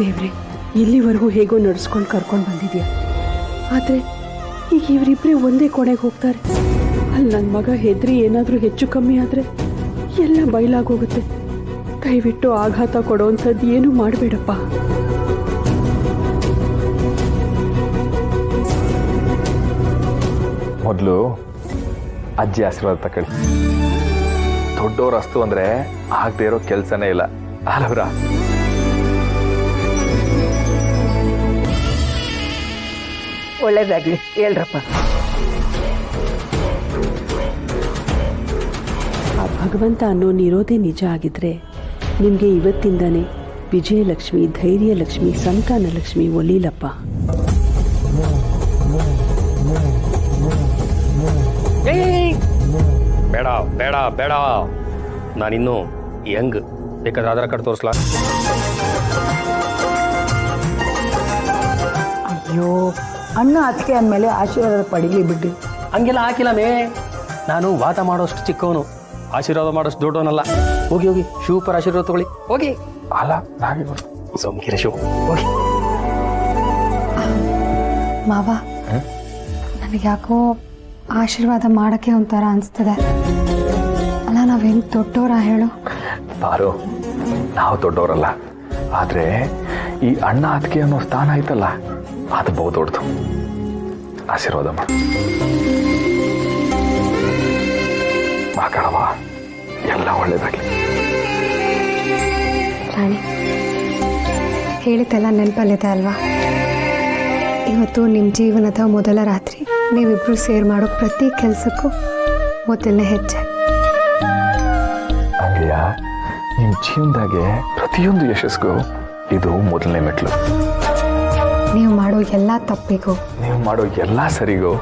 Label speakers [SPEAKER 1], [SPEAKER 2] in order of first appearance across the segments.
[SPEAKER 1] ದೇವ್ರೆ, ಇಲ್ಲಿವರೆಗೂ ಹೇಗೋ ನಡೆಸ್ಕೊಂಡು ಕರ್ಕೊಂಡು ಬಂದಿದ್ಯಾ. ಆದರೆ ಈಗ ಇವರಿಬ್ಬರೇ ಒಂದೇ ಕೊನೆಗೆ ಹೋಗ್ತಾರೆ. ಅಲ್ಲಿ ನನ್ನ ಮಗ ಹೆದ್ರಿ ಏನಾದರೂ ಹೆಚ್ಚು ಕಮ್ಮಿ ಆದರೆ ಎಲ್ಲ ಬಯಲಾಗೋಗುತ್ತೆ. ದಯವಿಟ್ಟು ಆಘಾತ ಕೊಡೋವಂಥದ್ದು ಏನೂ ಮಾಡಬೇಡಪ್ಪ.
[SPEAKER 2] ಮೊದಲು ಅಜ್ಜಿ ಆಶೀರ್ವಾದ ತಗೊಳ್ಳಿ. ದೊಡ್ಡವ್ರ ಅಸ್ತು ಅಂದರೆ ಆಗದೆ ಇರೋ ಕೆಲಸನೇ ಇಲ್ಲ ಅಲ್ಲವ್ರ?
[SPEAKER 1] ಒಳ್ಳೇದಾಗ್ಲಿ, ಹೇಳ್ರಪ್ಪ. ಆ ಭಗವಂತ ಅನ್ನೋನಿರೋದೇ ನಿಜ ಆಗಿದ್ರೆ ನಿಮಗೆ ಇವತ್ತಿಂದಾನೇ ವಿಜಯಲಕ್ಷ್ಮಿ, ಧೈರ್ಯಲಕ್ಷ್ಮಿ, ಸಂತಾನಲಕ್ಷ್ಮಿ ಒಲಿಲಪ್ಪ.
[SPEAKER 3] ಬೇಡ ಬೇಡ ಬೇಡ, ನಾನಿನ್ನು ಯಂಗ್. ಬೇಕಾದ್ರೆ ಆಧಾರ್ ಕಾರ್ಡ್ ತೋರಿಸ್ಲಾ?
[SPEAKER 4] ಅಯ್ಯೋ, ಅಣ್ಣ ಅದಕ್ಕೆ ಅಂದಮೇಲೆ ಆಶೀರ್ವಾದ ಪಡೀಲಿ ಬಿಡ್ರಿ.
[SPEAKER 3] ಹಂಗೆಲ್ಲ ಹಾಕಿಲ್ಲ ಮೇ. ನಾನು ವಾದ ಮಾಡೋಷ್ಟು ಚಿಕ್ಕವನು, ಆಶೀರ್ವಾದ ಮಾಡೋಷ್ಟು ದೊಡ್ಡವನಲ್ಲ. ಹೋಗಿ ಹೋಗಿ ಶಿವಪರ ಆಶೀರ್ವಾದ ತಗೊಳ್ಳಿ ಹೋಗಿ.
[SPEAKER 2] ಅಲ್ಲ
[SPEAKER 3] ಸೋಮಕಿರ ಶಿವ ಹೋಗಿ.
[SPEAKER 5] ಮಾವ, ನನಗೆ ಯಾಕೋ ಆಶೀರ್ವಾದ ಮಾಡೋಕ್ಕೆ ಒಂಥರ ಅನಿಸ್ತದೆ. ಅಲ್ಲ, ನಾವು ಹೆಂಗೆ ದೊಡ್ಡವರ ಹೇಳು?
[SPEAKER 2] ಬಾರು, ನಾವು ದೊಡ್ಡವರಲ್ಲ, ಆದರೆ ಈ ಅಣ್ಣ ಅದಕ್ಕೆ ಅನ್ನೋ ಸ್ಥಾನ ಐತಲ್ಲ, ಅದು ಬಹು ದೊಡ್ಡದು. ಆಶೀರ್ವಾದ ಮಾಡು ಮಾಕಣವ, ಎಲ್ಲ ಒಳ್ಳೇದಾಗಲಿ.
[SPEAKER 5] ರಾಣಿ, ಹೇಳಿದ್ದೆಲ್ಲ ನೆನಪಲ್ಲಿದೆ ಅಲ್ವಾ? ಇವತ್ತು ನಿಮ್ಮ ಜೀವನದ ಮೊದಲ ರಾತ್ರಿ. ನೀವಿಬ್ಬರು ಸೇರ್ ಮಾಡೋ ಪ್ರತಿ ಕೆಲಸಕ್ಕೂ ಮೊದಲನೇ ಹೆಜ್ಜೆ.
[SPEAKER 2] ಹಂಗೆಯ ನಿಮ್ಮ ಜೀವನದಾಗೆ ಪ್ರತಿಯೊಂದು ಯಶಸ್ಸಿಗೂ ಇದು ಮೊದಲನೇ ಮೆಟ್ಲು.
[SPEAKER 5] ನೀವು ಮಾಡೋ ಎಲ್ಲ ತಪ್ಪಿಗೂ,
[SPEAKER 2] ನೀವು ಮಾಡೋ ಎಲ್ಲ ಸರಿಗೂ,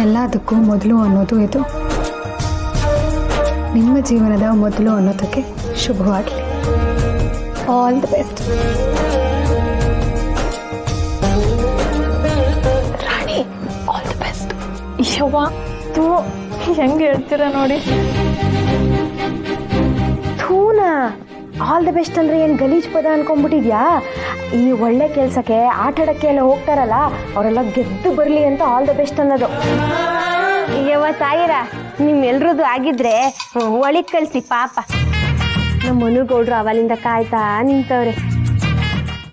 [SPEAKER 5] ಎಲ್ಲದಕ್ಕೂ ಮೊದಲು ಅನ್ನೋದು ಇದು. ನಿಮ್ಮ ಜೀವನದ ಮೊದಲು ಅನ್ನೋದಕ್ಕೆ ಶುಭವಾಗಲಿ. All the best.
[SPEAKER 6] Rani, all the best. ಯವ್ವ, ತೂ ಹೆಂಗೆ ಹೇಳ್ತೀರ ನೋಡಿ.
[SPEAKER 7] ಥೂನಾ, ಆಲ್ ದ ಬೆಸ್ಟ್ ಅಂದರೆ ಏನು ಗಲೀಜ್ ಪದ ಅನ್ಕೊಂಡ್ಬಿಟ್ಟಿದ್ಯಾ? ಈ ಒಳ್ಳೆ ಕೆಲಸಕ್ಕೆ ಆಟಾಡಕ್ಕೆ ಎಲ್ಲ ಹೋಗ್ತಾರಲ್ಲ, ಅವರೆಲ್ಲ ಗೆದ್ದು ಬರಲಿ ಅಂತ ಆಲ್ ದ ಬೆಸ್ಟ್ ಅನ್ನೋದು. ಯವ್ವ ತಾಯಿರ, ನಿಮ್ಮೆಲ್ರದ್ದು ಆಗಿದ್ರೆ ಒಳಗೆ ಕಳಿಸಿ ಪಾಪ. ನಮ್ಮ ಮನುಗೌಡ್ರು ಅವಲಿಂದ ಕಾಯ್ತಾ ನಿಂತವ್ರೆ.